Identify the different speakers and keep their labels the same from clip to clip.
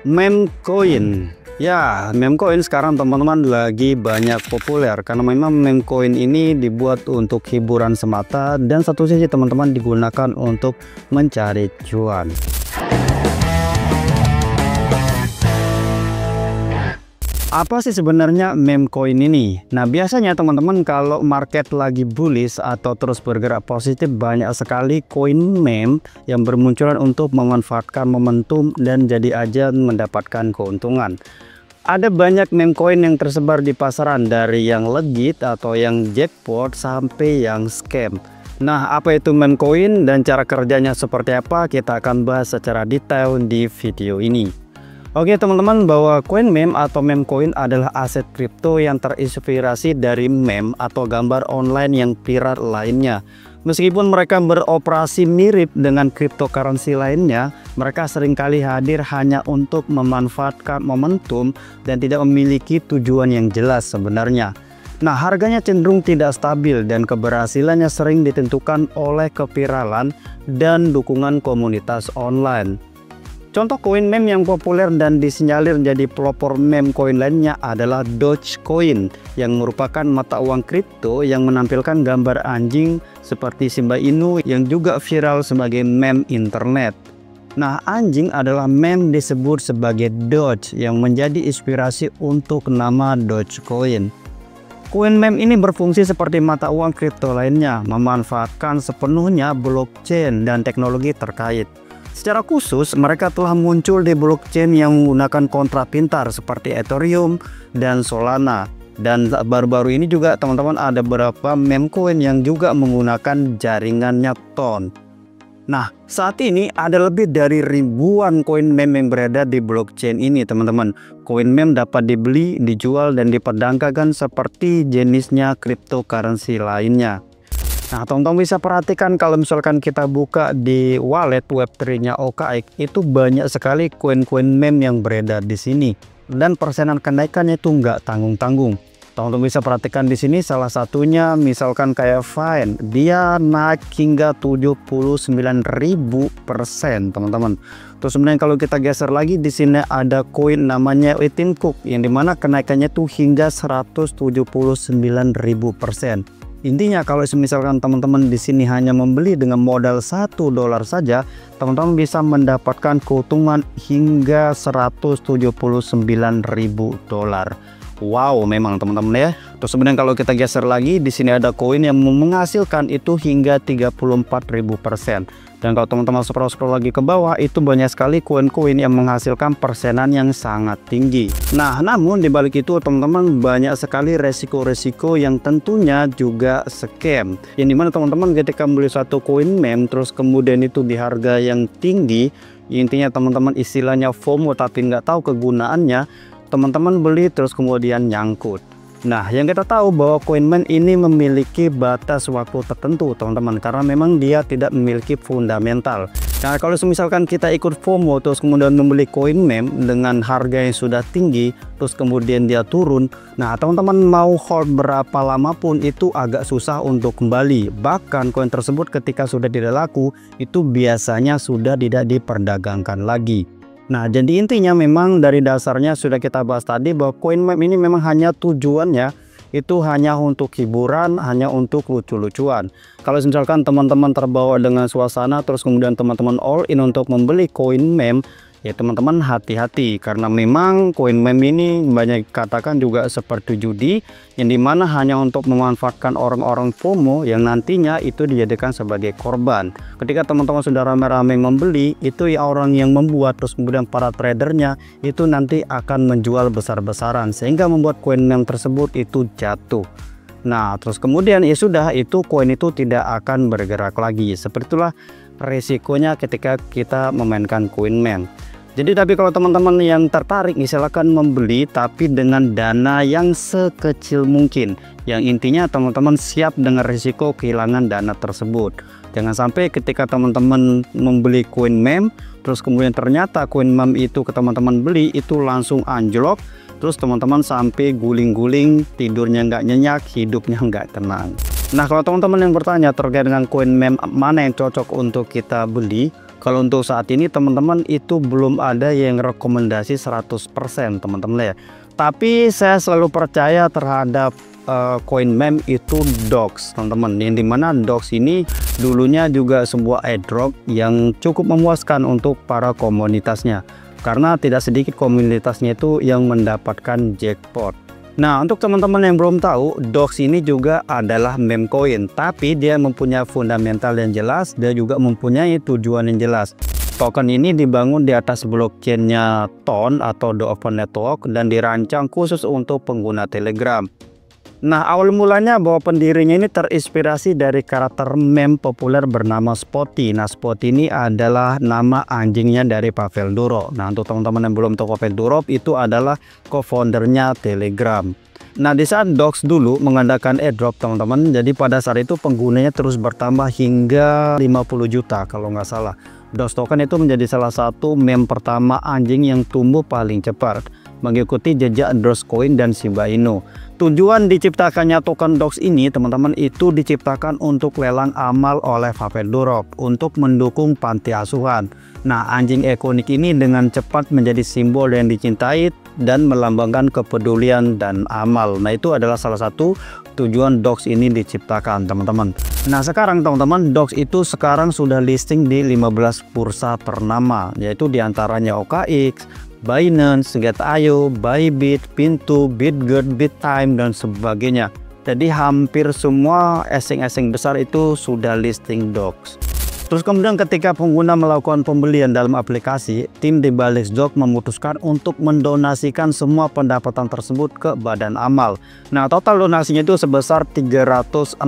Speaker 1: Meme coin. Ya, meme coin sekarang teman-teman lagi banyak populer karena memang meme coin ini dibuat untuk hiburan semata dan satu sisi teman-teman digunakan untuk mencari cuan. Apa sih sebenarnya meme coin ini? Nah, biasanya teman-teman kalau market lagi bullish atau terus bergerak positif, banyak sekali koin meme yang bermunculan untuk memanfaatkan momentum dan jadi aja mendapatkan keuntungan. Ada banyak meme coin yang tersebar di pasaran, dari yang legit atau yang jackpot sampai yang scam. Nah, apa itu meme coin dan cara kerjanya seperti apa? Kita akan bahas secara detail di video ini. Oke teman-teman, bahwa koin meme atau meme coin adalah aset kripto yang terinspirasi dari meme atau gambar online yang viral lainnya. Meskipun mereka beroperasi mirip dengan cryptocurrency lainnya, mereka seringkali hadir hanya untuk memanfaatkan momentum dan tidak memiliki tujuan yang jelas sebenarnya. Nah, harganya cenderung tidak stabil dan keberhasilannya sering ditentukan oleh keviralan dan dukungan komunitas online. Contoh koin meme yang populer dan disinyalir jadi pelopor meme koin lainnya adalah Dogecoin, yang merupakan mata uang kripto yang menampilkan gambar anjing seperti Shiba Inu yang juga viral sebagai meme internet. Nah, anjing adalah meme disebut sebagai Doge yang menjadi inspirasi untuk nama Dogecoin. Koin meme ini berfungsi seperti mata uang kripto lainnya, memanfaatkan sepenuhnya blockchain dan teknologi terkait. Secara khusus, mereka telah muncul di blockchain yang menggunakan kontrak pintar seperti Ethereum dan Solana. Dan baru-baru ini juga teman-teman ada beberapa meme coin yang juga menggunakan jaringannya Ton. Nah, saat ini ada lebih dari ribuan koin meme yang beredar di blockchain ini teman-teman. Koin meme dapat dibeli, dijual, dan diperdagangkan seperti jenisnya cryptocurrency lainnya. Nah, teman-teman bisa perhatikan kalau misalkan kita buka di wallet Web3-nya OKX, itu banyak sekali koin-koin meme yang beredar di sini. Dan persenan kenaikannya itu nggak tanggung-tanggung. Teman-teman bisa perhatikan di sini salah satunya misalkan kayak Vine, dia naik hingga 79.000%, teman-teman. Terus sebenarnya kalau kita geser lagi di sini ada koin namanya Ethereum yang dimana kenaikannya tuh hingga 179.000%. Intinya kalau misalkan teman-teman di sini hanya membeli dengan modal $1 saja, teman-teman bisa mendapatkan keuntungan hingga $179.000. Wow, memang teman-teman ya. Terus sebenarnya kalau kita geser lagi di sini ada koin yang menghasilkan itu hingga 34.000%. Dan kalau teman-teman scroll lagi ke bawah, itu banyak sekali koin-koin yang menghasilkan persenan yang sangat tinggi. Nah, namun dibalik itu teman-teman banyak sekali resiko-resiko yang tentunya juga scam. Yang dimana teman-teman ketika membeli satu koin meme terus kemudian itu di harga yang tinggi, intinya teman-teman istilahnya FOMO tapi nggak tahu kegunaannya, teman-teman beli terus kemudian nyangkut. Nah, yang kita tahu bahwa koin meme ini memiliki batas waktu tertentu teman-teman, karena memang dia tidak memiliki fundamental. Nah, kalau misalkan kita ikut FOMO terus kemudian membeli koin meme dengan harga yang sudah tinggi terus kemudian dia turun, nah teman-teman mau hold berapa lama pun itu agak susah untuk kembali. Bahkan koin tersebut ketika sudah tidak laku itu biasanya sudah tidak diperdagangkan lagi. Nah, jadi intinya memang dari dasarnya sudah kita bahas tadi bahwa koin meme ini memang hanya tujuannya itu hanya untuk hiburan, hanya untuk lucu-lucuan. Kalau misalkan teman-teman terbawa dengan suasana terus kemudian teman-teman all in untuk membeli koin meme, ya teman-teman hati-hati, karena memang koin meme ini banyak katakan juga seperti judi yang dimana hanya untuk memanfaatkan orang-orang FOMO yang nantinya itu dijadikan sebagai korban. Ketika teman-teman sudah rame-rame membeli, itu ya orang yang membuat terus kemudian para tradernya itu nanti akan menjual besar-besaran sehingga membuat koin meme tersebut itu jatuh. Nah, terus kemudian ya sudah, itu koin itu tidak akan bergerak lagi. Seperti itulah resikonya ketika kita memainkan koin meme. Jadi tapi kalau teman-teman yang tertarik silakan membeli tapi dengan dana yang sekecil mungkin. Yang intinya teman-teman siap dengan risiko kehilangan dana tersebut. Jangan sampai ketika teman-teman membeli koin meme terus kemudian ternyata koin meme itu ke teman-teman beli itu langsung anjlok, terus teman-teman sampai guling-guling, tidurnya nggak nyenyak, hidupnya nggak tenang. Nah, kalau teman-teman yang bertanya terkait dengan koin meme mana yang cocok untuk kita beli, Kalau untuk saat ini teman-teman itu belum ada yang rekomendasi 100% teman-teman ya. Tapi saya selalu percaya terhadap koin meme itu Dox teman-teman, yang dimana Dox ini dulunya juga sebuah airdrop yang cukup memuaskan untuk para komunitasnya, karena tidak sedikit komunitasnya itu yang mendapatkan jackpot. Nah, untuk teman-teman yang belum tahu, Dox ini juga adalah meme coin, tapi dia mempunyai fundamental yang jelas, dia juga mempunyai tujuan yang jelas. Token ini dibangun di atas blockchainnya Ton atau The Open Network dan dirancang khusus untuk pengguna Telegram. Nah, awal mulanya bahwa pendirinya ini terinspirasi dari karakter meme populer bernama Spotty. Nah, Spotty ini adalah nama anjingnya dari Pavel Durov. Nah, untuk teman-teman yang belum tahu, Pavel Durov itu adalah co-foundernya Telegram. Nah, di saat Dox dulu mengadakan airdrop teman-teman, jadi pada saat itu penggunanya terus bertambah hingga 50 juta kalau nggak salah. Dox token itu menjadi salah satu meme pertama anjing yang tumbuh paling cepat, mengikuti jejak Dogecoin dan Shiba Inu. Tujuan diciptakannya token Dox ini teman-teman itu diciptakan untuk lelang amal oleh Pavel Durov untuk mendukung panti asuhan. Nah, anjing ikonik ini dengan cepat menjadi simbol yang dicintai dan melambangkan kepedulian dan amal. Nah, itu adalah salah satu tujuan Dox ini diciptakan teman-teman. Nah, sekarang teman-teman, Dox itu sekarang sudah listing di 15 bursa ternama, yaitu diantaranya OKX, Binance, Get.io, Bybit, Pintu, Bitget, Bittime, dan sebagainya. Jadi hampir semua exchange besar itu sudah listing Dox. Terus kemudian ketika pengguna melakukan pembelian dalam aplikasi, tim di balik Dox memutuskan untuk mendonasikan semua pendapatan tersebut ke badan amal. Nah, total donasinya itu sebesar 306.808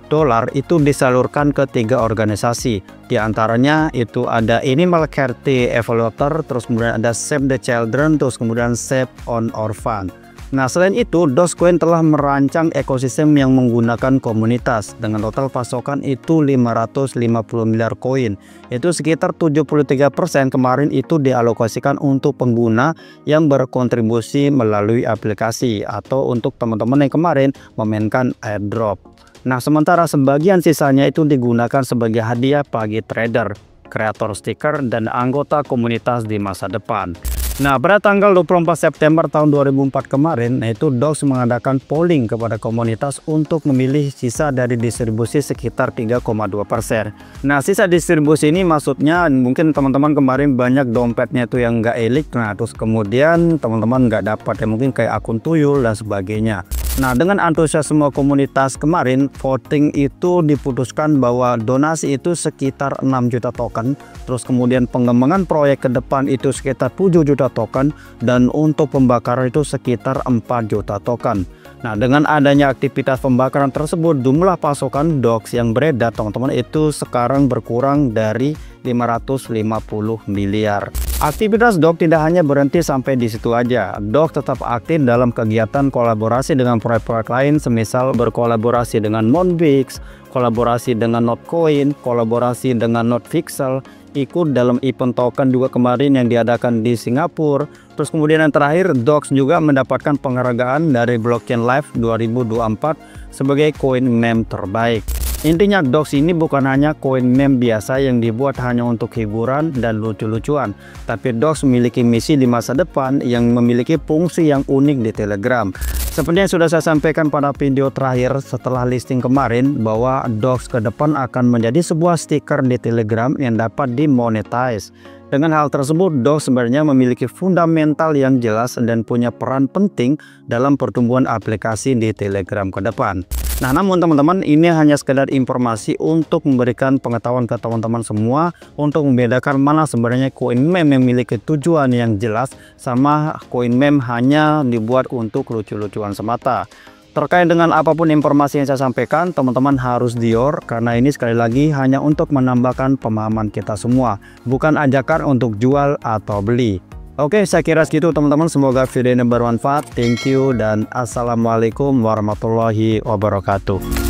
Speaker 1: dolar itu disalurkan ke 3 organisasi. Di antaranya itu ada Animal Charity Evaluator, terus kemudian ada Save the Children, terus kemudian Save on Orphan. Nah, selain itu, Dogecoin telah merancang ekosistem yang menggunakan komunitas dengan total pasokan itu 550 miliar koin. Itu sekitar 73% kemarin itu dialokasikan untuk pengguna yang berkontribusi melalui aplikasi atau untuk teman-teman yang kemarin memainkan airdrop. Nah, sementara sebagian sisanya itu digunakan sebagai hadiah bagi trader, kreator stiker, dan anggota komunitas di masa depan. Nah, pada tanggal 24 September tahun 2004 kemarin, yaitu Dox mengadakan polling kepada komunitas untuk memilih sisa dari distribusi sekitar 3,2%. Nah, sisa distribusi ini maksudnya mungkin teman-teman kemarin banyak dompetnya itu yang nggak elik, nah terus kemudian teman-teman nggak dapat ya, mungkin kayak akun tuyul dan sebagainya. Nah, dengan antusiasme komunitas kemarin, voting itu diputuskan bahwa donasi itu sekitar 6 juta token, terus kemudian pengembangan proyek ke depan itu sekitar 7 juta token, dan untuk pembakaran itu sekitar 4 juta token. Nah, dengan adanya aktivitas pembakaran tersebut, jumlah pasokan Dox yang beredar teman-teman itu sekarang berkurang dari 550 miliar. Aktivitas Dox tidak hanya berhenti sampai di situ aja. Dox tetap aktif dalam kegiatan kolaborasi dengan proyek-proyek lain, semisal berkolaborasi dengan Monbix, kolaborasi dengan Notcoin, kolaborasi dengan Notfixel, ikut dalam event token juga kemarin yang diadakan di Singapura. Terus kemudian yang terakhir, Dox juga mendapatkan penghargaan dari Blockchain Live 2024 sebagai koin meme terbaik. Intinya Dox ini bukan hanya koin meme biasa yang dibuat hanya untuk hiburan dan lucu-lucuan, tapi Dox memiliki misi di masa depan yang memiliki fungsi yang unik di Telegram. Seperti yang sudah saya sampaikan pada video terakhir setelah listing kemarin, bahwa Dox ke depan akan menjadi sebuah stiker di Telegram yang dapat dimonetize. Dengan hal tersebut, Dox sebenarnya memiliki fundamental yang jelas dan punya peran penting dalam pertumbuhan aplikasi di Telegram ke depan. Nah, namun teman-teman, ini hanya sekedar informasi untuk memberikan pengetahuan ke teman-teman semua untuk membedakan mana sebenarnya koin meme yang memiliki tujuan yang jelas sama koin meme hanya dibuat untuk lucu-lucuan semata. Terkait dengan apapun informasi yang saya sampaikan, teman-teman harus dior, karena ini sekali lagi hanya untuk menambahkan pemahaman kita semua, bukan ajakan untuk jual atau beli. Oke, saya kira segitu teman-teman, semoga video ini bermanfaat. Thank you dan assalamualaikum warahmatullahi wabarakatuh.